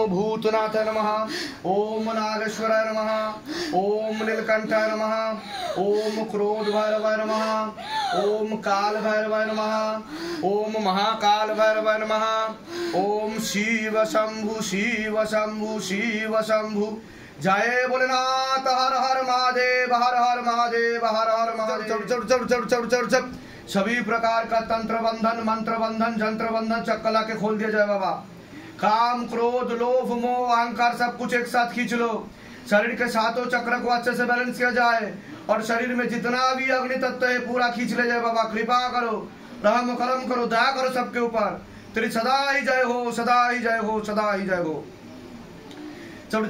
भूतनाथ नमः, ओम नागेश्वराय नमः, ओम नीलकंठाय नमः, ओम क्रोध भैरवाय नमः, ओम काल भैरवाय नमः, ओम महाकाल भैरवाय नमः, ओम शिव शंभु शिव शंभु शिव शंभु। जय भोलेनाथ, हर हर महादेव, हर हर महादेव, हर हर महादेव। सभी प्रकार का तंत्र बंधन, मंत्र बंधन, जंत्र बंधन चक्कला के खोल दिया जाए बाबा। काम, क्रोध, लोभ, मोह, अहंकार सब कुछ एक साथ खींच लो। शरीर के सातों चक्र को अच्छे से बैलेंस किया जाए और शरीर में जितना भी अग्नि तत्व है पूरा खींच ले जाए बाबा। कृपा करो, रहम करम करो, दया करो सबके ऊपर। तेरी सदा ही जय हो, सदा ही जय हो, सदा ही जय हो। और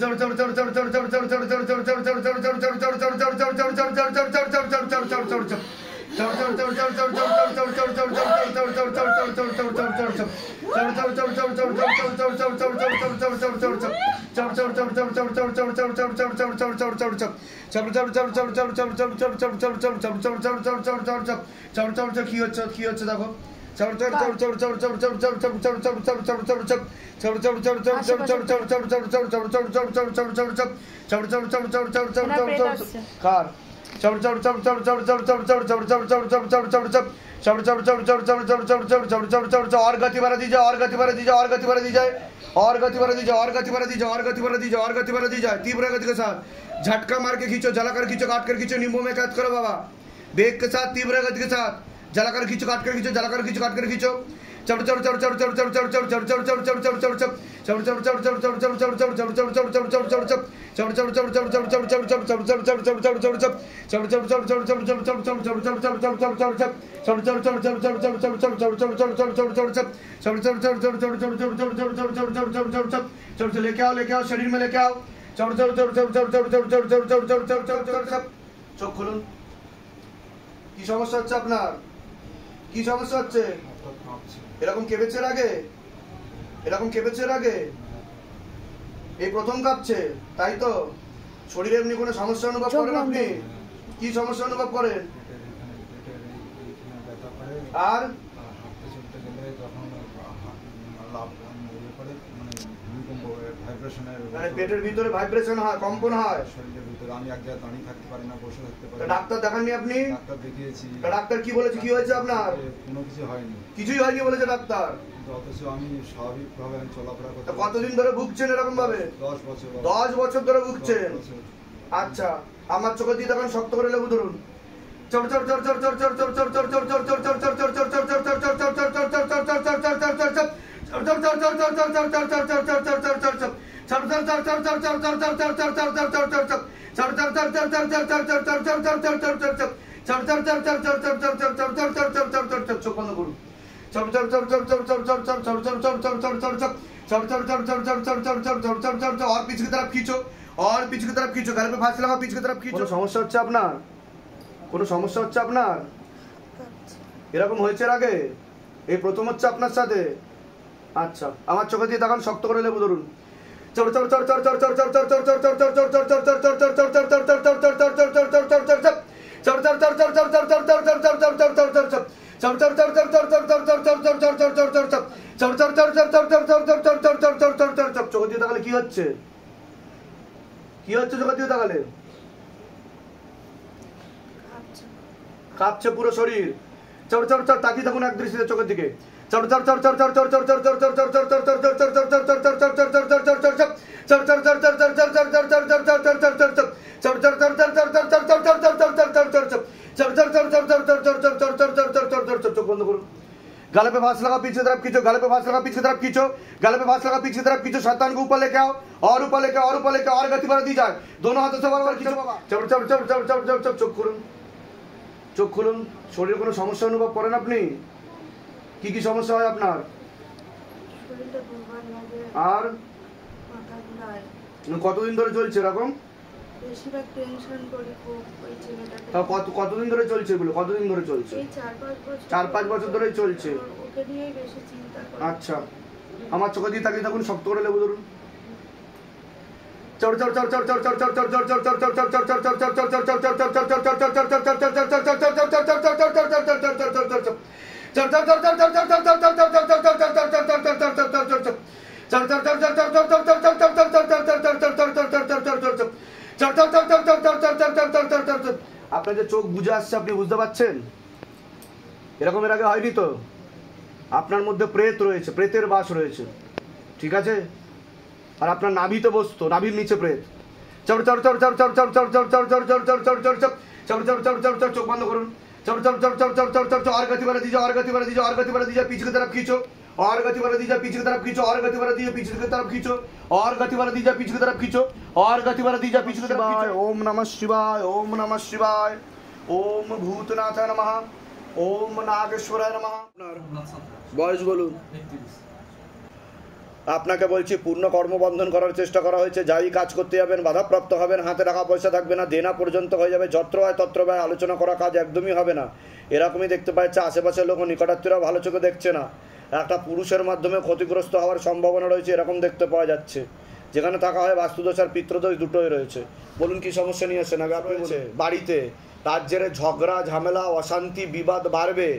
गति बढ़ा दीजिए, और गति बढ़ा दीजिए, और गति बढ़ा दीजिए, और गति बढ़ा दीजिए, और गति बढ़ा दीजिए, और गति बढ़ा दीजिए, और गति बढ़ा दीजिए। तीव्र गति के साथ झटका मार के खींचो, जलाकर खींचो, काट कर खींचो, नींबू में कैद करो बाबा। वेग के साथ तीव्र गति के साथ जलाकर खींचो, काट कर खींचो, जलाकर खींचो, काट कर खींचो। लेके आओ, लेके आओ, शरीर में लेके आओ। চোখ খুলুন। কি সমস্যা হচ্ছে আপনার? কি সমস্যা হচ্ছে? এরকম কেঁপেছে আগে? এরকম কেঁপেছে আগে? এই প্রথম কাঁপছে, তাই তো? শরীরে এমনি কোনো সমস্যা অনুভব করেন আপনি? কি সমস্যা অনুভব করেন? আর পেটের ভিতরে ভাইব্রেশন হয়, কম্পন হয় শরীরের ভিতরে। আমি এক জায়গায় দাঁড়িয়ে থাকতে পারি না, বসে থাকতে পারি না। ডাক্তার দেখাননি আপনি? ডাক্তার দেখিয়েছি। ডাক্তার কি বলেছে, কি হয়েছে আপনার? কোনো কিছু হয়নি। কিছুই হয়নি বলেছে ডাক্তার। অথচ আমি স্বাভাবিকভাবে চলাফেরা করতে। কতদিন ধরে ভুগছেন এরকম ভাবে? 10 বছর। 10 বছর ধরে ভুগছেন। আচ্ছা, আমার চোখে দিয়ে তখন শক্ত করে লেবু ধরুন। চোখ বন্ধ করুন। और पीछे की तरफ खींचो, और पीछे की तरफ खींचो, गले पे फांसी लगाओ, पीछे की तरफ खींचो। সমস্যা হচ্ছে আপনার? কোনো সমস্যা হচ্ছে আপনার? এরকম হয়েছে আগে? এই প্রথম হচ্ছে আপনার সাথে? আচ্ছা, আমার চোখে দিয়ে তাকান, শক্ত করে লেবু ধরুন। চোখ দিয়ে তাকালে কি হচ্ছে? কি হচ্ছে চোখ দিয়ে তাকালে? কাঁপছে পুরো শরীর। তাকিয়ে থাকুন এক দৃষ্টিতে চোখের দিকে। চোখ বন্ধ করুন। गले पे फांस लगा, पीछे तरफ खींचो, गले पे फांस लगा, पीछे तरफ खींचो, गले पे फांस लगा, पीछे तरफ खींचो। शैतान को ऊपर लेके आओ, और ऊपर लेके आओ, और ऊपर लेके आओ, और गति बढ़ा दी जाए। दोनों हाथों से बराबर खींचो बाबा। চোখ খুলুন, চোখ খুলুন। শরীরে কোনো সমস্যা অনুভব করেন আপনি? কি কি সমস্যা হয় আপনার? আর কতদিন ধরে চলছে এরকম? বেশিরভাগ টেনশন করি খুব ওই ছেলেটাকে। কতদিন ধরে চলছে এগুলো? কতদিন ধরে চলছে? এই 4-5 বছর। 4-5 বছর ধরেই চলছে। ওকে নিয়েই বেশি চিন্তা করি। আচ্ছা, আমার চোখে দিয়ে তাকিয়ে থাকুন, শক্ত করে লেবু ধরুন। আপনার যে চোখ বুঝে আসছে আপনি বুঝতে পারছেন? এরকম এর আগে হয়নি তো? আপনার মধ্যে প্রেত রয়েছে, প্রেতের বাস রয়েছে, ঠিক আছে? আর আপনার নাভিতে বসতো, নাভির নিচে প্রেত। চোখ বন্ধ করুন। और गति बढ़ा दीजिए, और गति बढ़ा दीजिए, और गति बढ़ा दीजिए, पीछे की तरफ खींचो, और गति बढ़ा दीजिए, पीछे की तरफ खींचो, और गति बढ़ा दीजिए, पीछे की तरफ खींचो, और गति बढ़ा दीजिए, पीछे की तरफ खींचो, और गति बढ़ा दीजिए, पीछे की तरफ खींचो। ओम नमः शिवाय, ओम नमः शिवाय, ओम भूतनाथाय नमः, ओम नागेश्वराय नमः। বয়স বলুন। আপনাকে বলছি পূর্ণ কর্মবন্ধন করার চেষ্টা করা হয়েছে, যাই কাজ করতে যাবেন বাধাপ্রাপ্ত হবেন, হাতে টাকা পয়সা থাকবে না, দেনা পর্যন্ত হয়ে যাবে, যত্র হয় তত্র ব্যয়, আলোচনা করা কাজ একদমই হবে না। এরকমই দেখতে পাচ্ছে, আশেপাশের লোক নিকটাত্মীয়রা ভালো চোখে দেখছে না, একটা পুরুষের মাধ্যমে ক্ষতিগ্রস্ত হওয়ার সম্ভাবনা রয়েছে, এরকম দেখতে পাওয়া যাচ্ছে। যেখানে থাকা হয় বাস্তুদোষ আর পিতৃদোষ দুটোই রয়েছে। বলুন কি সমস্যা নিয়ে আসছেন? আগে আপনি বলছে বাড়িতে তার জেরে ঝগড়া ঝামেলা অশান্তি বিবাদ বাড়বে,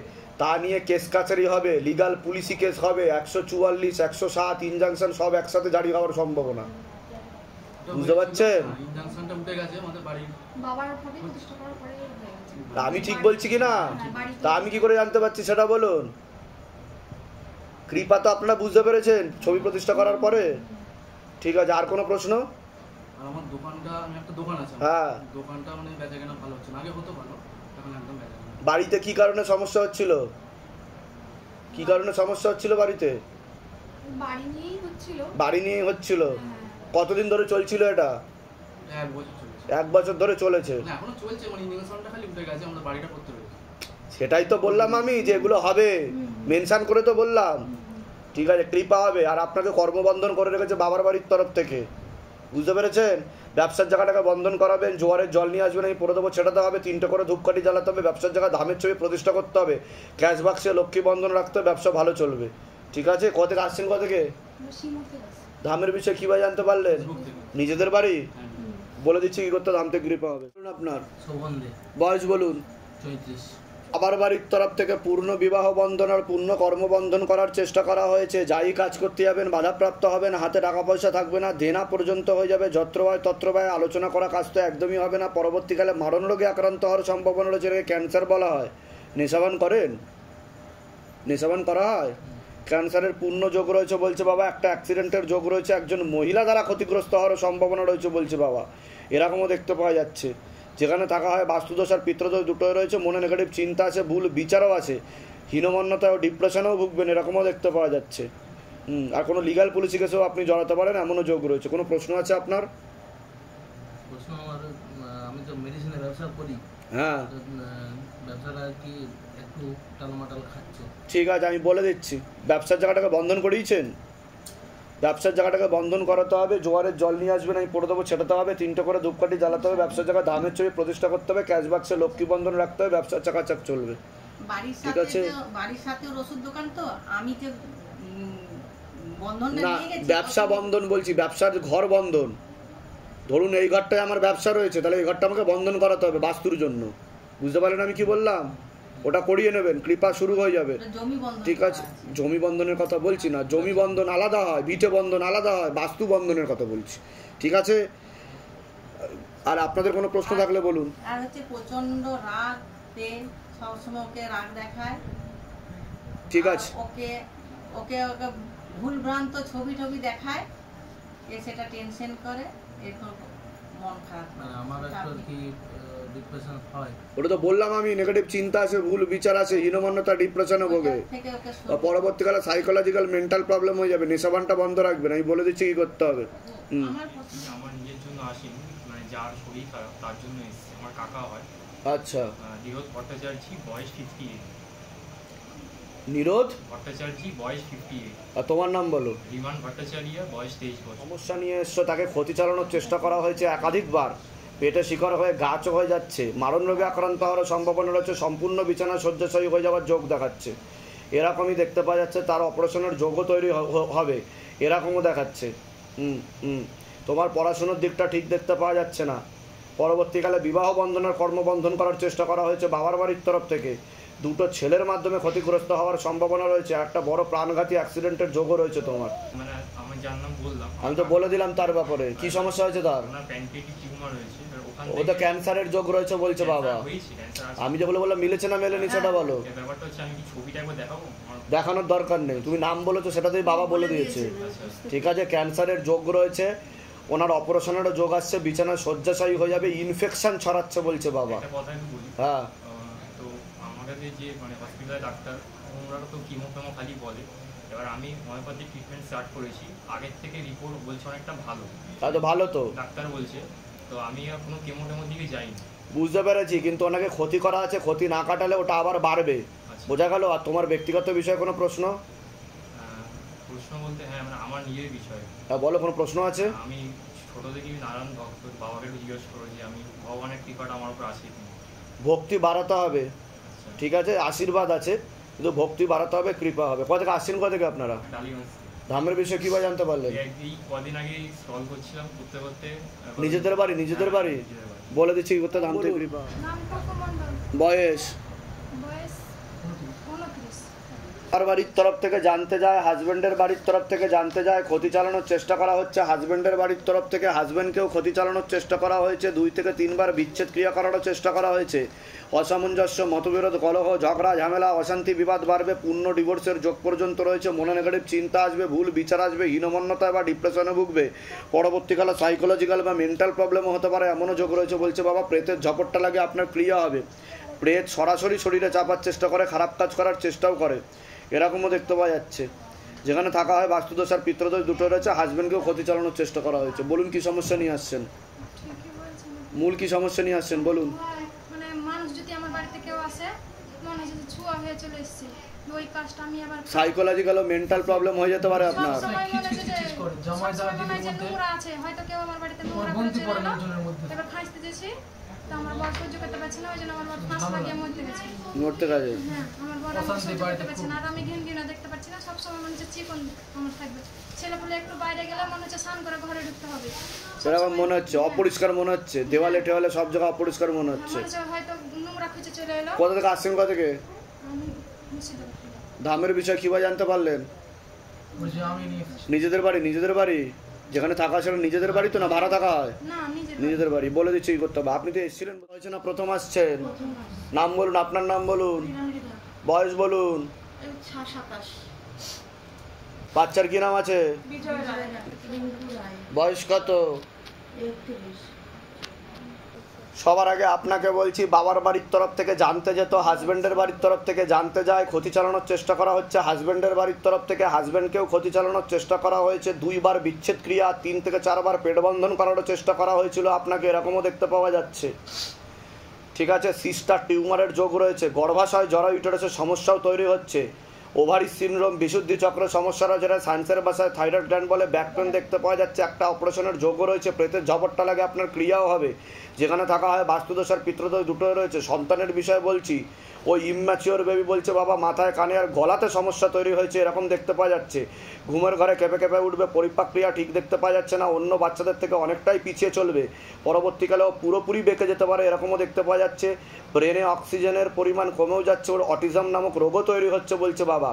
তা নিয়ে কেস কাছারি হবে, লিগাল পুলিশি কেস হবে, 144 107 ইনজাংশন সব একসাথে জারি হওয়ার সম্ভাবনা। বুঝতে পারছেন? ইনজাংশনটা উঠে গেছে আমাদের বাড়ির বাবার ভাবে প্রতিষ্ঠা করার পরে হয়ে গেছে। তা আমি ঠিক বলছি কি না? তা আমি কি করে জানতে পারছি সেটা বলুন। কৃপা তো আপনারা বুঝতে পেরেছেন ছবি প্রতিষ্ঠা করার পরে, ঠিক আছে। আর কোনো প্রশ্ন? আর আমার দোকানটা, আমি একটা দোকান আছে, হ্যাঁ, দোকানটা মানে বেচাকেনা ভালো হচ্ছে না, আগে হতো ভালো, এখন একদম বেচাকেনা। বাড়িতে কি কারণে সমস্যা হচ্ছিল? কি কারণে সমস্যা হচ্ছিল বাড়িতে? বাড়ি নিয়েই হচ্ছিল। বাড়ি নিয়ে হচ্ছিল। কতদিন ধরে চলছিল এটা? 1 বছর চলেছে। 1 বছর ধরে চলেছে। না এখনো চলছে, মানে ইনজাংশনটা খালি উঠে গেছে, আমাদের বাড়িটা করতে রয়েছে। সেটাই তো বললাম আমি যে এগুলো হবে, মেনশন করে তো বললাম, ঠিক আছে। কৃপা হবে। আর আপনাকে কর্মবন্ধন করে রেখেছে বাবার বাড়ির তরফ থেকে, বুঝতে পেরেছেন? ব্যবসার জায়গাটাকে বন্ধন করাবেন, জোয়ারের জল নিয়ে আসবেন, এই পরে দেবো ছেটাতে হবে, 3টে করে ধূপকাঠি জ্বালাতে হবে, ব্যবসার জায়গায় ধামের ছবি প্রতিষ্ঠা করতে হবে, ক্যাশ বাক্সে লক্ষ্মী বন্ধন রাখতে হবে, ব্যবসা ভালো চলবে, ঠিক আছে। কোথেকে আসছেন? কোথেকে? ধামের বিষয়ে কীভাবে জানতে পারলেন? ফেসবুক থেকে। নিজেদের বাড়ি? হ্যাঁ। বলে দিচ্ছি কি করতে, ধাম থেকে কৃপা হবে। বলুন আপনার শোভন দে, বয়স বলুন। 34। বাবার বাড়ির তরফ থেকে পূর্ণ বিবাহ বন্ধন আর পূর্ণ কর্মবন্ধন করার চেষ্টা করা হয়েছে, যাই কাজ করতে যাবেন বাধাপ্রাপ্ত হবেন, হাতে টাকা পয়সা থাকবে না, দেনা পর্যন্ত হয়ে যাবে, যত্র হয় তত্র ব্যয়, আলোচনা করা কাজ তো একদমই হবে না, পরবর্তীকালে মারণ রোগে আক্রান্ত হওয়ার সম্ভাবনা রয়েছে, এটাকে ক্যান্সার বলা হয়। নেশাবান করেন? নেশাবান করা হয়? ক্যান্সারের পূর্ণ যোগ রয়েছে বলছে বাবা, একটা অ্যাক্সিডেন্টের যোগ রয়েছে, একজন মহিলা দ্বারা ক্ষতিগ্রস্ত হওয়ার সম্ভাবনা রয়েছে বলছে বাবা, এরকমও দেখতে পাওয়া যাচ্ছে। যেখানে থাকা হয় বাস্তুদোষ আর পিতৃদোষ দুটোই রয়েছে, মনে নেগেটিভ চিন্তা আছে, ভুল বিচারও আছে, হীনমন্যতা ও ডিপ্রেশনেও ভুগবেন, এরকমও দেখতে পাওয়া যাচ্ছে। আর কোনো লিগাল পুলিশি কেসেও আপনি জড়াতে পারেন, এমনও যোগ রয়েছে। কোনো প্রশ্ন আছে আপনার? প্রশ্ন আমার, আমি তো মেডিসিনের ব্যবসা করি, হ্যাঁ, তো, ব্যবসাটা কি একটু টালমাটাল খাচ্ছে। ঠিক আছে, আমি বলে দিচ্ছি। ব্যবসার জায়গাটাকে বন্ধন করিয়েছেন, ব্যবসার জায়গাটাকে বন্ধন করাতে হবে, জোয়ারের জল নিয়ে আসবেন, আমি পড়ে দেবো ছেটাতে হবে, 3টে করে ধূপকাঠি জ্বালাতে হবে, ব্যবসার জায়গায় ধামের ছবি প্রতিষ্ঠা করতে হবে, ক্যাশ বাক্সে লক্ষ্মী বন্ধন রাখতে হবে, ব্যবসার চাকাচাক চলবে। বাড়ির ঠিক সাথে আছে। বাড়ির সাথে ওষুধ দোকান, তো আমি যে বন্ধনটা না, নিয়ে গেছি, ব্যবসা বন্ধন বলছি, ব্যবসার ঘর বন্ধন। ধরুন এই ঘরটায় আমার ব্যবসা রয়েছে, তাহলে এই ঘরটা আমাকে বন্ধন করাতে হবে বাস্তুর জন্য, বুঝতে পারলেন আমি কি বললাম? ওটা করিয়ে নেবেন, কৃপা শুরু হয়ে যাবে, ওটা জমি বন্ধন ঠিক করা আছে। জমি বন্ধনের কথা বলছি না, জমি বন্ধন আলাদা হয়, ভিটে বন্ধন আলাদা হয়, বাস্তু বন্ধনের কথা বলছি, ঠিক আছে। আর আপনাদের কোনো প্রশ্ন থাকলে বলুন। আর হচ্ছে প্রচন্ড রাগ পেন, সবসময় ওকে রাগ দেখায়, ঠিক আছে, আর ওকে ওকে ওকে ভুলভ্রান্ত ছবি টবি দেখায়, এ সেটা টেনশন করে, এরকম মন খারাপ করে। মানে আমার একটু আর কি ডিপ্রেশন হয়। ওটা তো বললাম আমি, নেগেটিভ চিন্তা আছে, ভুল বিচার আছে, হীনমন্যতা, ডিপ্রেশনে ভোগে, ওইটা থেকে ওকে বা পরবর্তীকালে সাইকোলজিক্যাল মেন্টাল প্রবলেম হয়ে যাবে। নেশাবানটা বন্ধ রাখবেন, আমি বলে দিচ্ছি কি করতে হবে। আমার পছন্দ। আমি আমার নিজের জন্য আসিনি, মানে যার শরীর খারাপ তার জন্য এসেছি। আমার কাকা হয়, আচ্ছা, নিরোধ ভট্টাচার্য, বয়স 58। নিরোধ ভট্টাচার্য, বয়স 58। আর তোমার নাম বলো। রিমান ভট্টাচার্য, বয়স 23 বছর। সমস্যা নিয়ে এসছো, তাকে ক্ষতি চালানোর চেষ্টা করা হয়েছে একাধিকবার, পেটে শিকড় হয়ে গাছও হয়ে যাচ্ছে, মারণ রোগে আক্রান্ত হওয়ার সম্ভাবনা রয়েছে, সম্পূর্ণ বিছানা শয্যাশয়ী হয়ে যাওয়ার যোগ দেখাচ্ছে, এরকমই দেখতে পাওয়া যাচ্ছে। তার অপারেশনের যোগও তৈরি হবে, এরকমও দেখাচ্ছে। তোমার পড়াশোনার দিকটা ঠিক দেখতে পাওয়া যাচ্ছে না। পরবর্তীকালে বিবাহ বন্ধন আর কর্মবন্ধন করার চেষ্টা করা হয়েছে বাবার বাড়ির তরফ থেকে, দুটো ছেলের মাধ্যমে ক্ষতিগ্রস্ত হওয়ার সম্ভাবনা রয়েছে, একটা বড় প্রাণঘাতী অ্যাক্সিডেন্টের যোগও রয়েছে তোমার। মানে আমি যার নাম বললাম, আমি তো বলে দিলাম তার ব্যাপারে কি সমস্যা হয়েছে তার। ওনার প্যানক্রিয়াটিক টিউমার হয়েছে, এবার ওখান ও তো ক্যান্সারের যোগ রয়েছে বলছে বাবা। ক্যান্সার আছে। আমি যেগুলো বললাম মিলেছে না মেলেনি সেটা বলো। এই ব্যাপারটা হচ্ছে আমি কি ছবিটা একবার দেখাবো? আমার- দেখানোর দরকার নেই, তুমি নাম বলেছো সেটাতেই বাবা বলে দিয়েছে। আচ্ছা, ঠিক আছে, ক্যান্সারের যোগ রয়েছে, ওনার অপারেশনেরও যোগ আসছে, বিছানায় শয্যাশায়ী হয়ে যাবে, ইনফেকশন ছড়াচ্ছে বলছে বাবা। একটা কথা আমি বলি, হ্যাঁ তো আমার কাছে যে মানে হসপিটালে ডাক্তার, ওনারা তো কিমো ফেমো খালি বলে। এবার আমি হোমিওপ্যাথি ট্রিটমেন্ট স্টার্ট করেছি, আগের থেকে রিপোর্ট বলছে অনেকটা ভালো, তা তো ভালো তো, ডাক্তার বলছে। তো আমি আর কোনো কেমো টেমোর দিকে যাইনি। বুঝতে পেরেছি, কিন্তু ওনাকে ক্ষতি করা আছে, ক্ষতি না কাটালে ওটা আবার বাড়বে, আচ্ছা। বোঝা গেল। আর তোমার ব্যক্তিগত বিষয়ে কোনো প্রশ্ন? প্রশ্ন বলতে হ্যাঁ, মানে আমার নিজের বিষয়ে হ্যাঁ বলো, কোনো প্রশ্ন আছে? আমি ছোট থেকেই নারায়ণ ভক্ত, বাবাকে একটু জিজ্ঞেস করো যে আমি ভগবানের কৃপাটা আমার উপর আছে কিনা। ভক্তি বাড়াতে হবে, আচ্ছা, ঠিক আছে, আশীর্বাদ আছে, কিন্তু ভক্তি বাড়াতে হবে, কৃপা হবে। কোথা থেকে আসছেন, কোথা থেকে আপনারা? টালিগঞ্জ। ধামের বিষয়ে কীভাবে জানতে পারলেন? এই কদিন আগে স্টল করছিলাম, করতে করতে নিজেদের বাড়ি, নিজেদের বাড়ি নিজেদের বাড়ি। বলে দিচ্ছি, করতে ধাম থেকে কৃপা। নাম টুকু মণ্ডল, বয়স? বয়স 29। তার বাড়ির তরফ থেকে জানতে যায়, হাজবেন্ডের বাড়ির তরফ থেকে জানতে যায়, ক্ষতি চালানোর চেষ্টা করা হচ্ছে, হাজবেন্ডের বাড়ির তরফ থেকে হাজবেন্ডকেও ক্ষতি চালানোর চেষ্টা করা হয়েছে, 2 থেকে 3 বার বিচ্ছেদ ক্রিয়া করারও চেষ্টা করা হয়েছে, অসামঞ্জস্য, মতবিরোধ, কলহ, ঝগড়া, ঝামেলা, অশান্তি, বিবাদ বাড়বে, পূর্ণ ডিভোর্সের যোগ পর্যন্ত রয়েছে, মনে নেগেটিভ চিন্তা আসবে, ভুল বিচার আসবে, হীনমন্যতা বা ডিপ্রেশনে ভুগবে, পরবর্তীকালে সাইকোলজিক্যাল বা মেন্টাল প্রবলেমও হতে পারে, এমনও যোগ রয়েছে বলছে বাবা। প্রেতের ঝপটটা লাগে আপনার ক্রিয়া হবে, প্রেত সরাসরি শরীরে চাপার চেষ্টা করে, খারাপ কাজ করার চেষ্টাও করে, এরকমও দেখতে পাওয়া যাচ্ছে। যেখানে থাকা হয় বাস্তুদোষ আর পিতৃদোষ দুটো রয়েছে, হাজবেন্ডকেও ক্ষতি চালানোর চেষ্টা করা হয়েছে। বলুন কি সমস্যা নিয়ে আসছেন, ঠিকই বলছেন। মূল কি সমস্যা নিয়ে আসছেন বলুন। মানে মানুষ যদি আমার বাড়িতে কেউ আসে, মনে হয় যে ছোঁয়া হয়ে চলে এসেছে, ওই কাজটা আমি আবার সাইকোলজিক্যাল ও মেন্টাল প্রবলেম হয়ে যেতে পারে আপনার। সবসময় মনে হয় যে খিচখিচ করে, জামাই সবসময় দেওয়ার মনে হয় যে মধ্যে নোংরা আছে, হয়তো কেউ আমার বাড়িতে তোমার নোংরা করে বন্ধু চলে পড়ে এলো, লোকজনের মধ্যে। এবার খাইতে দিয়েছি, তো আমার বর সহ্য করতে পারছে না, ওই জন্য আমার বর ফাঁস লাগিয়ে মরতে গেছে। মরতে কাজে হ্যাঁ, আমার বর আমার অশান্তি সহ্য বাড়িতে করতে পারছে না, আর আমি ঘিন ঘিনা দেখতে পাচ্ছি না, সবসময় মনে হচ্ছে চিকন আমার থাকবে, ছেলে পেলে একটু বাইরে গেলে মনে হচ্ছে স্নান করে ঘরে ঢুকতে হবে, সেরকম মনে হচ্ছে, অপরিষ্কার মনে হচ্ছে, দেওয়ালে টেওয়ালে সব জায়গায় অপরিষ্কার মনে হচ্ছে। মনে হচ্ছে হয়তো নোংরা খুঁজে চলে এলো। কোথা থেকে আসছেন, কোথা থেকে? আমি মুর্শিদাবাদ থেকে। ধামের বিষয়ে কিভাবে জানতে পারলেন? বলছি আমি নিয়ে এসেছি। নিজেদের বাড়ি, নিজেদের বাড়ি যেখানে থাকা সেটা নিজেদের বাড়ি তো না ভাড়া থাকা হয়? না, নিজের নিজেদের বাড়ি। বলে দিচ্ছি কি করতে হবে। আপনি তো এসেছিলেন হয়েছে না, প্রথম আসছেন, নাম বলুন, আপনার নাম বলুন, বয়স বলুন, 27। বাচ্চার কি নাম আছে, বয়স কত? সবার আগে আপনাকে বলছি, বাবার বাড়ির তরফ থেকে জানতে যেত, হাজবেন্ডের বাড়ির তরফ থেকে জানতে যায়, ক্ষতি চালানোর চেষ্টা করা হচ্ছে, হাজবেন্ডের বাড়ির তরফ থেকে হাজবেন্ডকেও ক্ষতি চালানোর চেষ্টা করা হয়েছে, 2 বার বিচ্ছেদ ক্রিয়া, 3 থেকে 4 বার পেট বন্ধন করারও চেষ্টা করা হয়েছিল আপনাকে, এরকমও দেখতে পাওয়া যাচ্ছে। ঠিক আছে, সিস্টার টিউমারের যোগ রয়েছে, গর্ভাশয় জরা ইউটারাসের সমস্যাও তৈরি হচ্ছে, ওভারি সিনড্রোম, বিশুদ্ধি চক্র সমস্যা রয়েছে, যেটা সায়েন্সের ভাষায় থাইরয়েড গ্ল্যান্ড বলে, ব্যাক পেন দেখতে পাওয়া যাচ্ছে, একটা অপারেশনের যোগও রয়েছে, প্রেতের ঝপটটা লাগে আপনার ক্রিয়াও হবে, যেখানে থাকা হয় বাস্তুদোষ আর পিতৃদোষ দুটোই রয়েছে। সন্তানের বিষয়ে বলছি, ওই ইম্যাচিওর বেবি বলছে বাবা, মাথায় কানে আর গলাতে সমস্যা তৈরি হয়েছে, এরকম দেখতে পাওয়া যাচ্ছে, ঘুমের ঘরে কেঁপে কেঁপে উঠবে, পরিপাক্রিয়া ঠিক দেখতে পাওয়া যাচ্ছে না, অন্য বাচ্চাদের থেকে অনেকটাই পিছিয়ে চলবে, পরবর্তীকালেও পুরোপুরি বেঁকে যেতে পারে, এরকমও দেখতে পাওয়া যাচ্ছে, ব্রেনে অক্সিজেনের পরিমাণ কমেও যাচ্ছে, ওর অটিজম নামক রোগও তৈরি হচ্ছে বলছে বাবা,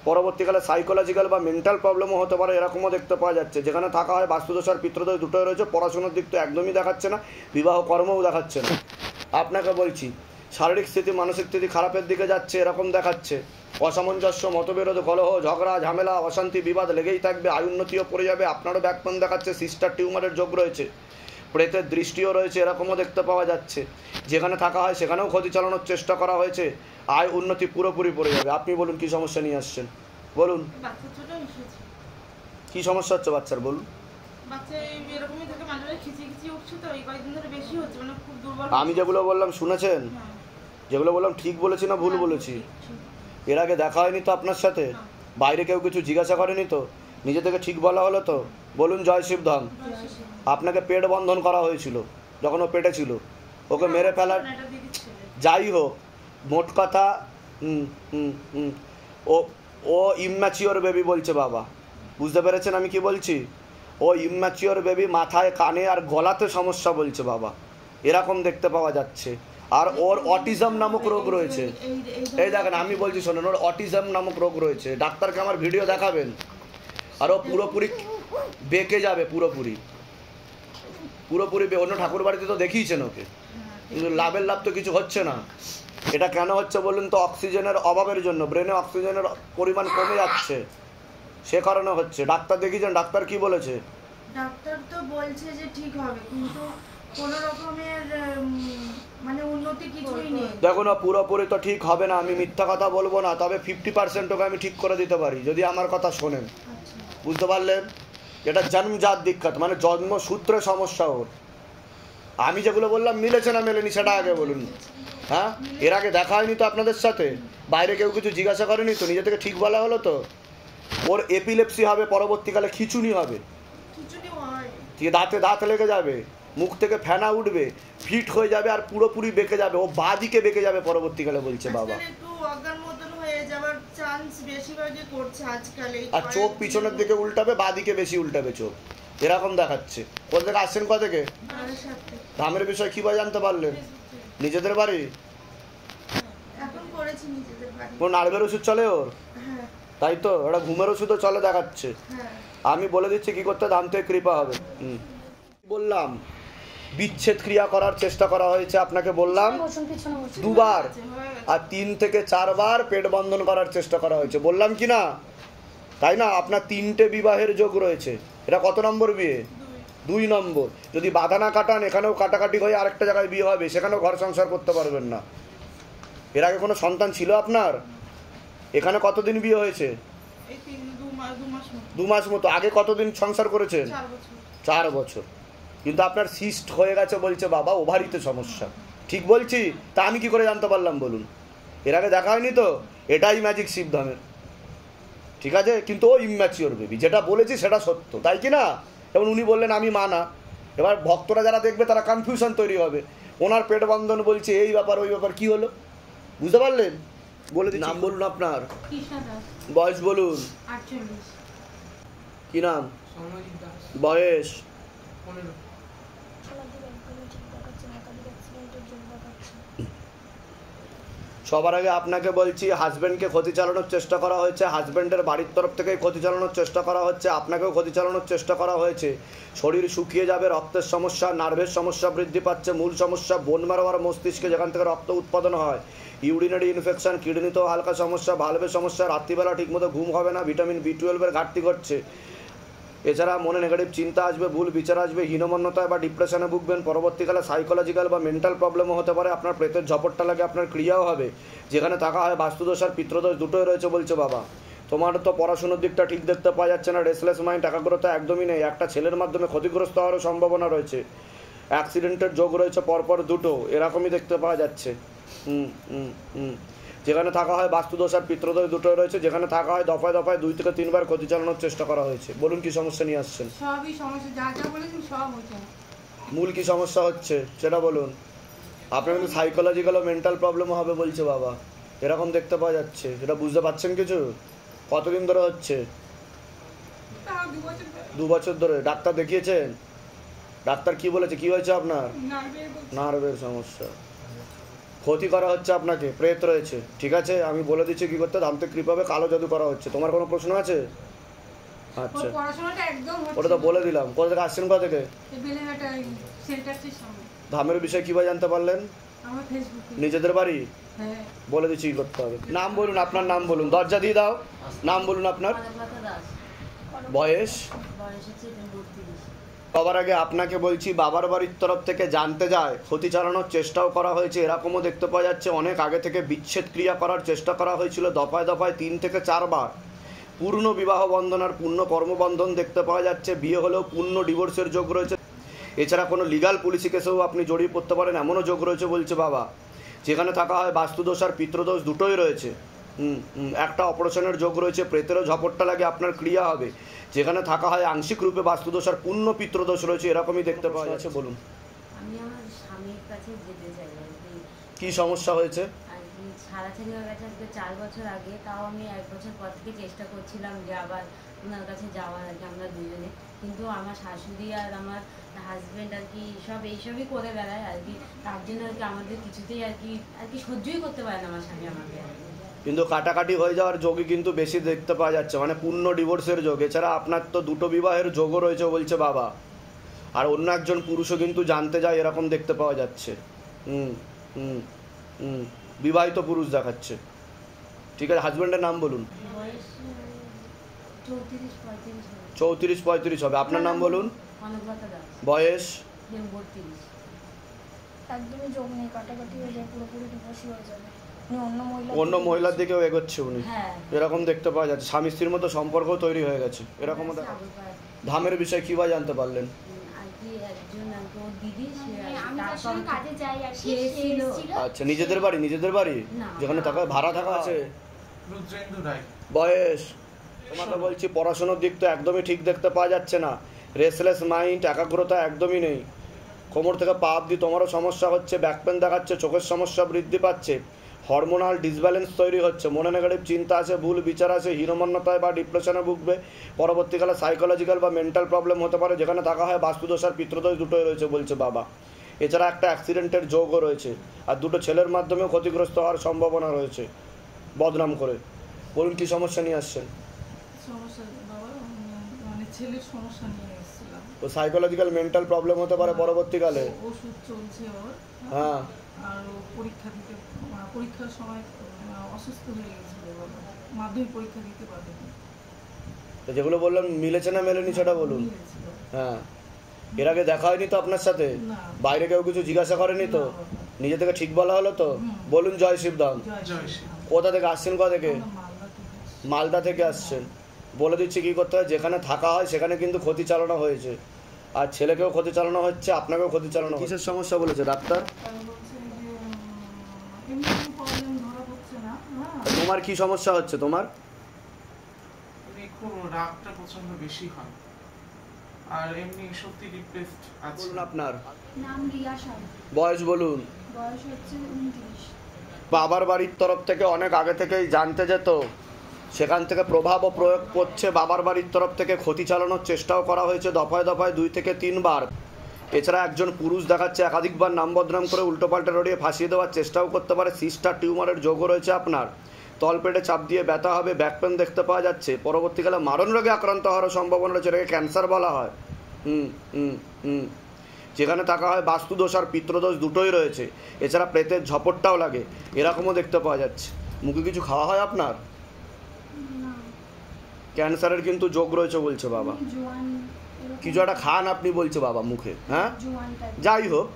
পরবর্তীকালে সাইকোলজিক্যাল বা মেন্টাল প্রবলেমও হতে পারে, এরকমও দেখতে পাওয়া যাচ্ছে, যেখানে থাকা হয় বাস্তুদোষ আর পিতৃদোষ দুটোই রয়েছে, পড়াশোনার দিক তো একদমই দেখাচ্ছে না, বিবাহ কর্মও দেখাচ্ছে না। আপনাকে বলছি, শারীরিক স্থিতি মানসিক স্থিতি খারাপের দিকে যাচ্ছে, এরকম দেখাচ্ছে, অসামঞ্জস্য, মতবিরোধ, কলহ, ঝগড়া, ঝামেলা, অশান্তি, বিবাদ লেগেই থাকবে, আয়ুন্নতিও পড়ে যাবে, আপনারও ব্যাকপেন দেখাচ্ছে, সিস্টার টিউমারের যোগ রয়েছে, প্রেতের দৃষ্টিও রয়েছে, এরকমও দেখতে পাওয়া যাচ্ছে, যেখানে থাকা হয় সেখানেও ক্ষতি চালানোর চেষ্টা করা হয়েছে, আয় উন্নতি পুরোপুরি পড়ে যাবে। আপনি বলুন কি সমস্যা নিয়ে আসছেন, বলুন বাচ্চা ছোট এসেছে, কি সমস্যা হচ্ছে বাচ্চার, বলুন। বাচ্চা এরকমই থাকে, মাঝে মাঝে খিচিখিচি উঠছে, তো এই কয়েকদিন ধরে বেশি হচ্ছে, মানে খুব দুর্বল। আমি যেগুলো বললাম শুনেছেন? হ্যাঁ। যেগুলো বললাম ঠিক বলেছি না ভুল বলেছি? এর আগে দেখা হয়নি তো আপনার সাথে? বাইরে কেউ কিছু জিজ্ঞাসা করেনি তো? নিজে থেকে ঠিক বলা হলো তো? বলুন জয় শিবধাম। আপনাকে পেট বন্ধন করা হয়েছিল যখন ও পেটে ছিল, ওকে মেরে ফেলার, এটা দিদির ছেলে। যাই হোক, মোট কথা ও ও ইম্যাচিওর বেবি বলছে বাবা, বুঝতে পেরেছেন আমি কি বলছি? ও ইম্যাচিওর বেবি, মাথায় কানে আর গলাতে সমস্যা বলছে বাবা, এরকম দেখতে পাওয়া যাচ্ছে। আর ওর অটিজম নামক রোগ রয়েছে। এই দেখেন আমি বলছি শোনেন, ওর অটিজম নামক রোগ রয়েছে। ডাক্তারকে আমার ভিডিও দেখাবেন। আর ও পুরোপুরি বেঁকে যাবে, পুরোপুরি অন্য ঠাকুর বাড়িতে তো দেখিয়েছেন ওকে, কিন্তু লাভের লাভ তো কিছু হচ্ছে না। এটা কেন হচ্ছে বলুন তো? অক্সিজেনের অভাবের জন্য, ব্রেনে অক্সিজেনের পরিমাণ কমে যাচ্ছে, সে কারণে হচ্ছে। ডাক্তার দেখিয়েছেন, ডাক্তার কি বলেছে? ডাক্তার তো বলছে যে ঠিক হবে, কিন্তু কোনো রকমের মানে উন্নতি কিছুই নেই। দেখো না, পুরোপুরি তো ঠিক হবে না, আমি মিথ্যা কথা বলবো না, তবে 50% ওকে আমি ঠিক করে দিতে পারি যদি আমার কথা শোনেন। বুঝতে পারলেন? এটা জন্মজাত দিক্কত, মানে জন্মসূত্রে সমস্যা ওর। আমি যেগুলো বললাম মিলেছে না মেলেনি সেটা আগে বলুন। হ্যাঁ, এর আগে দেখা হয়নি তো আপনাদের সাথে? বাইরে কেউ কিছু জিজ্ঞাসা করেনি তো? নিজে থেকে ঠিক বলা হলো তো? ওর এপিলেপসি হবে, পরবর্তীকালে খিঁচুনি হবে, দাঁতে দাঁত লেগে যাবে, মুখ থেকে ফেনা উঠবে, ফিট হয়ে যাবে, আর পুরোপুরি বেঁকে যাবে। ও বাদিকে বেঁকে যাবে পরবর্তীকালে বলছে বাবা। একটু অজ্ঞান মতন হয়ে যাওয়ার চান্স বেশিরভাগই করছে আজকাল। আর চোখ পিছনের দিকে উল্টাবে, বাদিকে বেশি উল্টাবে চোখ, এরকম দেখাচ্ছে। কোথা থেকে আসছেন? কোথা থেকে? ধামের বিষয় কিভাবে জানতে পারলেন? নিজেদের বাড়ি? এখন করেছি নিজেদের বাড়ি। কোন নার্ভের ওষুধ চলে ওর? হ্যাঁ তাই তো, ওরা ঘুমের ওষুধও চলে দেখাচ্ছে। হ্যাঁ। আমি বলে দিচ্ছি কি করতে, ধাম থেকে কৃপা হবে। বললাম বিচ্ছেদ ক্রিয়া করার চেষ্টা করা হয়েছে, আপনাকে বললাম 2 বার, আর 3 থেকে 4 বার পেট বন্ধন করার চেষ্টা করা হয়েছে, বললাম কি না? তাই না? আপনার 3টে বিবাহের যোগ রয়েছে। এটা কত নম্বর বিয়ে? 2 নম্বর। যদি বাধা না কাটান, এখানেও কাটাকাটি হয়ে আরেকটা জায়গায় বিয়ে হবে, সেখানেও ঘর সংসার করতে পারবেন না। এর আগে কোনো সন্তান ছিল আপনার? এখানে কতদিন বিয়ে হয়েছে? 2 মাস মতো। আগে কতদিন সংসার করেছেন? 4 বছর। কিন্তু আপনার সিস্ট হয়ে গেছে বলছে বাবা, ওভারিতে সমস্যা। ঠিক বলছি? তা আমি কি করে জানতে পারলাম বলুন? এর আগে দেখা হয়নি তো? এটাই ম্যাজিক শিবধামের, ঠিক আছে? কিন্তু ও ইম্যাচিওর বেবি, যেটা বলেছি সেটা সত্য, তাই কি না? এবং উনি বললেন আমি মানা। এবার ভক্তরা যারা দেখবে তারা কনফিউশন তৈরি হবে। ওনার পেট বন্ধন বলছে, এই ব্যাপার ওই ব্যাপার, কি হলো? বুঝতে পারলেন? বলে দিন। নাম বলুন আপনার, বয়স বলুন। 48। কি নাম? বয়স? 15। সবার আগে আপনাকে বলছি, হাজব্যান্ডকে ক্ষতি চালানোর চেষ্টা করা হয়েছে, হাজব্যান্ডের বাড়ির তরফ থেকেই ক্ষতি চালানোর চেষ্টা করা হচ্ছে, আপনাকেও ক্ষতি চালানোর চেষ্টা করা হয়েছে। শরীর শুকিয়ে যাবে, রক্তের সমস্যা, নার্ভের সমস্যা বৃদ্ধি পাচ্ছে। মূল সমস্যা বোন ম্যারো আর মস্তিষ্কে, যেখান থেকে রক্ত উৎপাদন হয়। ইউরিনারি ইনফেকশন, কিডনিতেও হালকা সমস্যা, ভালভের সমস্যা, রাত্রিবেলা ঠিকমতো ঘুম হবে না, ভিটামিন B12 ঘাটতি ঘটছে। এছাড়া মনে নেগেটিভ চিন্তা আসবে, ভুল বিচার আসবে, হীনমন্যতায় বা ডিপ্রেশনে ভুগবেন। পরবর্তীকালে সাইকোলজিক্যাল বা মেন্টাল প্রবলেমও হতে পারে। আপনার প্রেতের ঝপটটা লাগে, আপনার ক্রিয়াও হবে। যেখানে থাকা হয় বাস্তুদোষ আর পিতৃদোষ দুটোই রয়েছে বলছে বাবা। তোমার তো পড়াশোনার দিকটা ঠিক দেখতে পাওয়া যাচ্ছে না, রেসলেস মাইন্ড, একাগ্রতা একদমই নেই। একটা ছেলের মাধ্যমে ক্ষতিগ্রস্ত হওয়ারও সম্ভাবনা রয়েছে। অ্যাক্সিডেন্টের যোগ রয়েছে পরপর 2টো, এরকমই দেখতে পাওয়া যাচ্ছে। যেখানে থাকা হয় বাস্তুদোষ আর পিতৃদোষ দুটোই রয়েছে। যেখানে থাকা হয় দফায় দফায় 2 থেকে 3 বার ক্ষতি চালানোর চেষ্টা করা হয়েছে। বলুন কি সমস্যা নিয়ে আসছেন? সবই সমস্যা, যা যা বলেছেন সব হচ্ছে। মূল কি সমস্যা হচ্ছে সেটা বলুন। আপনার কিন্তু সাইকোলজিক্যাল ও মেন্টাল প্রবলেমও হবে বলছে বাবা, এরকম দেখতে পাওয়া যাচ্ছে। এটা বুঝতে পারছেন কিছু? কতদিন ধরে হচ্ছে? 2 বছর ধরে। ডাক্তার দেখিয়েছেন? ডাক্তার কি বলেছে? কি হয়েছে আপনার? নার্ভের সমস্যা, ক্ষতি করা হচ্ছে আপনাকে, প্রেত রয়েছে, ঠিক আছে? আমি বলে দিচ্ছি কি করতে, ধাম থেকে কৃপা হবে, কালো জাদু করা হচ্ছে। তোমার কোনো প্রশ্ন আছে? আচ্ছা, পড়াশোনাটা একদম ওটা তো বলে দিলাম। কোথা থেকে আসছেন? কোথা থেকে? বেলেঘাটা সেন্টারটির সামনে। ধামের বিষয়ে কিভাবে জানতে পারলেন? আমার ফেসবুকে। নিজেদের বাড়ি? হ্যাঁ। বলে দিচ্ছি কি করতে হবে। নাম বলুন, আপনার নাম বলুন, দরজা দিয়ে দাও। নাম বলুন আপনার, বয়স? সবার আগে আপনাকে বলছি, বাবার বাড়ির তরফ থেকে জানতে যায়, ক্ষতি চালানোর চেষ্টাও করা হয়েছে, এরকমও দেখতে পাওয়া যাচ্ছে। অনেক আগে থেকে বিচ্ছেদ ক্রিয়া করার চেষ্টা করা হয়েছিল, দফায় দফায় 3 থেকে 4 বার। পূর্ণ বিবাহ বন্ধন আর পূর্ণ কর্মবন্ধন দেখতে পাওয়া যাচ্ছে। বিয়ে হলেও পূর্ণ ডিভোর্সের যোগ রয়েছে। এছাড়া কোনো লিগাল পুলিশি কেসেও আপনি জড়িয়ে পড়তে পারেন, এমনও যোগ রয়েছে বলছে বাবা। যেখানে থাকা হয় বাস্তুদোষ আর পিতৃদোষ দুটোই রয়েছে। একটা অপারেশনের যোগ রয়েছে, প্রেতেরও ঝপটটা লাগে, আপনার ক্রিয়া হবে। যেখানে থাকা হয় আংশিক রূপে বাস্তুদোষ আর পূর্ণ পিতৃদোষ রয়েছে, এরকমই দেখতে পাওয়া যাচ্ছে। বলুন আমি আমার স্বামীর কাছে যেতে চাই। কি সমস্যা হয়েছে? আর কি ছাড়াছাড়ি হয়ে গেছে আজকে 4 বছর আগে। তাও আমি 1 বছর পর থেকে চেষ্টা করছিলাম যে আবার ওনার কাছে যাওয়ার, আর কি আমরা দুজনে। কিন্তু আমার শাশুড়ি আর আমার হাজবেন্ড আর কি সব এইসবই করে বেড়ায় আর কি, তার জন্য আর কি আমাদের কিছুতেই আর কি সহ্যই করতে পারে না আমার স্বামী আমাকে। কিন্তু কাটাকাটি হয়ে যাওয়ার যোগই কিন্তু বেশি দেখতে পাওয়া যাচ্ছে, মানে পূর্ণ ডিভোর্সের যোগ। এছাড়া আপনার তো দুটো বিবাহের যোগও রয়েছে বলছে বাবা, আর অন্য একজন পুরুষও কিন্তু জানতে যায় এরকম দেখতে পাওয়া যাচ্ছে। হুম হুম হুম বিবাহিত পুরুষ দেখাচ্ছে। ঠিক আছে, হাজব্যান্ডের নাম বলুন। বয়স 34-35 হবে। 34-35 হবে। আপনার নাম বলুন। অনুব্রতা দাস। বয়স 32। একদমই যোগ নেই, কাটাকাটি হয়ে যায়, পুরোপুরি ডিভোর্সই হয়ে যাবে। অন্য মহিলার দিকেও এগোচ্ছে উনি, হ্যাঁ এরকম দেখতে পাওয়া যাচ্ছে। স্বামী স্ত্রীর মতো সম্পর্কও তৈরি হয়ে গেছে, এরকমও দেখা। ধামের বিষয়ে কি বা জানতে পারলেন? আর কি একজন ওর দিদি, আমি তার সঙ্গে কাজে যাই আর কি, সে ছিল। আচ্ছা, নিজেদের বাড়ি না। যেখানে থাকা ভাড়া থাকা আছে? রুদ্রেন্দু রায়। বয়স? তোমাকে বলছি পড়াশোনার দিক তো একদমই ঠিক দেখতে পাওয়া যাচ্ছে না। রেসলেস মাইন্ড, একাগ্রতা একদমই নেই। কোমর থেকে পা অবধি তোমারও সমস্যা হচ্ছে, ব্যাক পেন দেখাচ্ছে, চোখের সমস্যা বৃদ্ধি পাচ্ছে, হরমোনাল ডিসব্যালেন্স তৈরি হচ্ছে, মনে নেগেটিভ চিন্তা আছে, ভুল বিচার আছে, হীনমন্যতায় বা ডিপ্রেশনে ভুগবে। পরবর্তীকালে সাইকোলজিক্যাল বা মেন্টাল প্রবলেম হতে পারে, যেখানে থাকা হয় বাস্তুদোষ আর পিতৃদোষ দুটোই রয়েছে বলছে বাবা। এছাড়া একটা অ্যাক্সিডেন্টের যোগও রয়েছে, আর দুটো ছেলের মাধ্যমেও ক্ষতিগ্রস্ত হওয়ার সম্ভাবনা রয়েছে বদনাম করে। বলুন কি সমস্যা নিয়ে আসছেন? সমস্যা বাবা, মানে ছেলের সমস্যা নিয়ে এসেছিলাম। তো সাইকোলজিক্যাল মেন্টাল প্রবলেম হতে পারে পরবর্তীকালে। ওষুধ চলছে ওর, হ্যাঁ, আর ও পরীক্ষার সময় অসুস্থ হয়ে গেছিল বাবা, মাধ্যমিক পরীক্ষা দিতে পারেনি। তো যেগুলো বললাম মিলেছে না মেলেনি সেটা বলুন। হ্যাঁ, এর আগে দেখা হয়নি তো আপনার সাথে? না। বাইরে কেউ কিছু জিজ্ঞাসা করেনি তো? না বাবা। নিজে থেকে ঠিক বলা হলো তো? বলুন জয় শিবধাম। জয় শ্রী। কোথা থেকে আসছেন? কোথা থেকে? আমরা মালদা থেকে আসছি। মালদা থেকে আসছেন। বলে দিচ্ছি কি করতে হয়। যেখানে থাকা হয় সেখানে কিন্তু ক্ষতি চালানো হয়েছে, আর ছেলেকেও ক্ষতি চালানো হচ্ছে, আপনাকেও ক্ষতি চালানো হচ্ছে। কিসের সমস্যা বলেছে ডাক্তার? তারা বলছে যে এমনি কোনো প্রবলেম ধরা পড়ছে না। হ্যাঁ, তোমার কি সমস্যা হচ্ছে তোমার? খুব রাগটা প্রচন্ড বেশি হয়, আর এমনি সত্যি ডিপ্রেসড আছে। বলুন আপনার নাম রিয়া শাহ, বয়স বলুন। বয়স হচ্ছে 29। বাবার বাড়ির তরফ থেকে অনেক আগে থেকেই জানতে যেত, সেখান থেকে প্রভাবও প্রয়োগ করছে। বাবার বাড়ির তরফ থেকে ক্ষতি চালানোর চেষ্টাও করা হয়েছে দফায় দফায় 2 থেকে 3 বার। এছাড়া একজন পুরুষ দেখাচ্ছে একাধিকবার নাম বদনাম করে উল্টোপাল্টা রড়িয়ে ফাঁসিয়ে দেওয়ার চেষ্টাও করতে পারে। সিস্টার টিউমারের যোগও রয়েছে আপনার। তলপেটে চাপ দিয়ে ব্যথা হবে, ব্যাক পেন দেখতে পাওয়া যাচ্ছে। পরবর্তীকালে মারণ রোগে আক্রান্ত হওয়ার সম্ভাবনা রয়েছে, এটাকে ক্যান্সার বলা হয়। যেখানে থাকা হয় বাস্তুদোষ আর পিতৃদোষ দুটোই রয়েছে। এছাড়া প্রেতের ঝপটটাও লাগে, এরকমও দেখতে পাওয়া যাচ্ছে। মুখে কিছু খাওয়া হয় আপনার? না, ক্যান্সারের কিন্তু যোগ রয়েছে বলছে বাবা। জোয়ান এরকম কিছু একটা খান আপনি বলছে বাবা মুখে। হ্যাঁ, জোয়ান টাইপ। যাই হোক,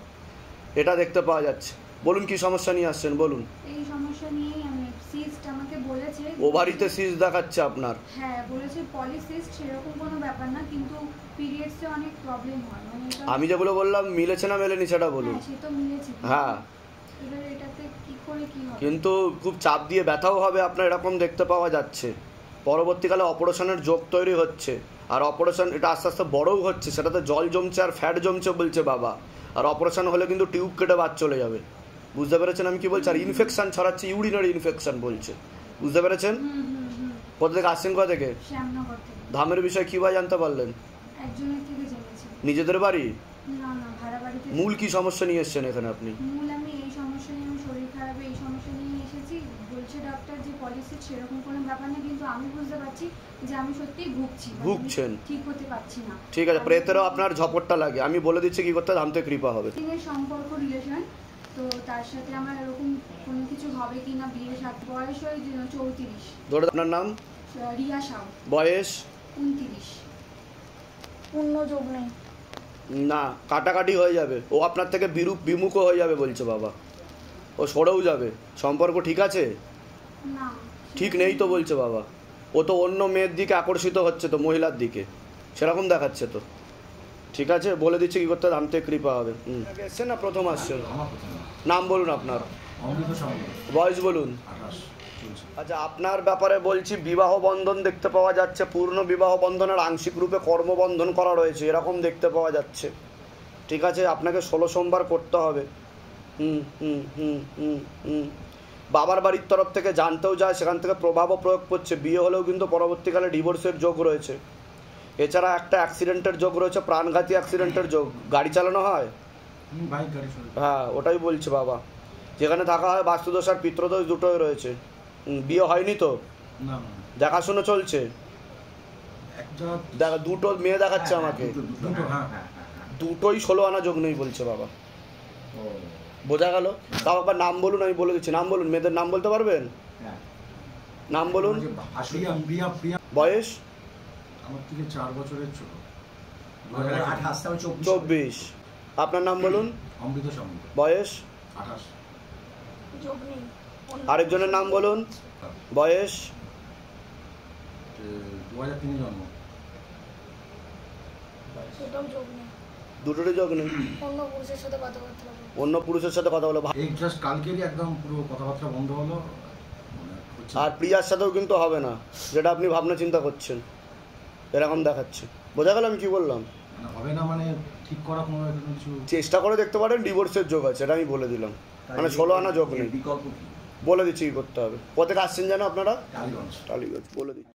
এটা দেখতে পাওয়া যাচ্ছে। বলুন কি সমস্যা নিয়ে আসছেন বলুন। এই সমস্যা নিয়েই আমি সিস্ট আমাকে বলেছে। ওভারিতে সিস্ট দেখাচ্ছে আপনার? হ্যাঁ বলেছে, পলিসিস্ট সেরকম কোনো ব্যাপার না, কিন্তু পিরিয়ডসে অনেক প্রবলেম হয়। মানে এটা আমি যেগুলো বললাম মিলেছে না মেলেনি সেটা বলুন। হ্যাঁ, সে তো মিলেছে। হ্যাঁ, এবার এটাতে কি করে কি হবে? কিন্তু খুব চাপ দিয়ে ব্যথাও হবে আপনার, এরকম দেখতে পাওয়া যাচ্ছে। পরবর্তীকালে অপারেশনের যোগ তৈরি হচ্ছে, আর অপারেশন এটা আস্তে আস্তে বড়ও হচ্ছে, সেটাতে জল জমছে আর ফ্যাট জমছে বলছে বাবা। আর অপারেশন হলে কিন্তু টিউব কেটে বাদ চলে যাবে। বুঝতে পেরেছেন আমি কি বলছি? আর ইনফেকশন ছড়াচ্ছে, ইউরিনারি ইনফেকশন বলছে। বুঝতে পেরেছেন? কোথা থেকে আসছেন? কোথা থেকে? শ্যামনগর থেকে। ধামের বিষয়ে কী বা জানতে পারলেন? একজনের থেকে জেনেছি। নিজেদের বাড়ি? না না, ভাড়া বাড়িতে। মূল কি সমস্যা নিয়ে এসছেন এখানে আপনি? মূল আমি এই সমস্যা নিয়ে, আমি শরীর খারাপে এই সমস্যা নিয়ে এসেছি। বলছে ডাক্তার যে পলিসিস্ট সেরকম কোনো ব্যাপার না, কিন্তু আমি বুঝতে পারছি যে আমি সত্যিই ভুগছি। মানে ভুগছেন? ঠিক হতে পারছি না। ঠিক আছে, প্রেতেরও আপনার ঝপটটা লাগে। আমি বলে দিচ্ছি কি করতে, ধাম থেকে কৃপা হবে। দিনের সম্পর্ক, রিলেশন, তো তার সাথে আমার এরকম কোনো কিছু হবে কি না, বিয়ের সাথে। বয়স ওই 34। ধরে আপনার নাম? রিয়া শাহ। বয়স? 29। পূর্ণ যোগ নেই। না, কাটাকাটি হয়ে যাবে। ও আপনার থেকে বিমুখও হয়ে যাবে বলছে বাবা। ও সরেও যাবে। সম্পর্ক ঠিক আছে? না, ঠিক নেই তো বলছে বাবা। ও তো অন্য মেয়ের দিকে আকর্ষিত হচ্ছে তো, মহিলার দিকে, সেরকম দেখাচ্ছে তো। ঠিক আছে, বলে দিচ্ছি কি করতে, ধাম থেকে কৃপা হবে। এসছেন না প্রথম আসছেন? নাম বলুন আপনার। বয়স বলুন। আচ্ছা, আপনার ব্যাপারে বলছি, বিবাহ বন্ধন দেখতে পাওয়া যাচ্ছে। পূর্ণ বিবাহ বন্ধনের আংশিক রূপে কর্মবন্ধন করা রয়েছে, এরকম দেখতে পাওয়া যাচ্ছে। ঠিক আছে, আপনাকে 16 সোমবার করতে হবে। বাবার বাড়ির তরফ থেকে জানতেও যায়, সেখান থেকে প্রভাবও প্রয়োগ করছে। বিয়ে হলেও কিন্তু পরবর্তীকালে ডিভোর্সের যোগ রয়েছে। এছাড়া একটা অ্যাক্সিডেন্টের যোগ রয়েছে, প্রাণঘাতী অ্যাক্সিডেন্টের যোগ। গাড়ি চালানো হয়? বাইক গাড়ি চলে। হ্যাঁ, ওটাই বলছে বাবা। যেখানে থাকা হয় বাস্তুদোষ আর পিতৃদোষ দুটোই রয়েছে। বিয়ে হয়নি তো? না, দেখাশুনো চলছে? একটা দেখা দুটো মেয়ে দেখাচ্ছে আমাকে, দুটো, হ্যাঁ, দুটোই 16 আনা যোগ নেই বলছে বাবা। বোঝা গেল? তাও একবার নাম বলুন, আমি বলে দিচ্ছি। নাম বলুন, মেয়েদের নাম বলতে পারবেন? নাম বলুন। প্রিয়া, প্রিয়া। বয়স? আমার থেকে 4 বছরের ছোট। 24। আপনার নাম বলুন। অমৃত সামন্ত। বয়স? 28। আরেকজনের নাম বলুন। বয়স? 2003 জন্ম। দুটোরই যোগ নেই। অন্য পুরুষের সাথে কথা বলো। এই জাস্ট কালকেরই একদম পুরো কথাবার্তা বন্ধ হলো। আর প্রিয়ার সাথেও কিন্তু হবে না, যেটা আপনি ভাবনা চিন্তা করছেন, এরকম দেখাচ্ছে। বোঝা গেল আমি কি বললাম? হবে না মানে ঠিক করা কোনো কিছু চেষ্টা করে দেখতে পারেন, ডিভোর্সের যোগ আছে, এটা আমি বলে দিলাম। মানে 16 আনা যোগ নেই। বলে দিচ্ছি কি করতে হবে। কোথা থেকে আসছেন জানো আপনারা? টালিগঞ্জ। টালিগঞ্জ বলে দিচ্ছি।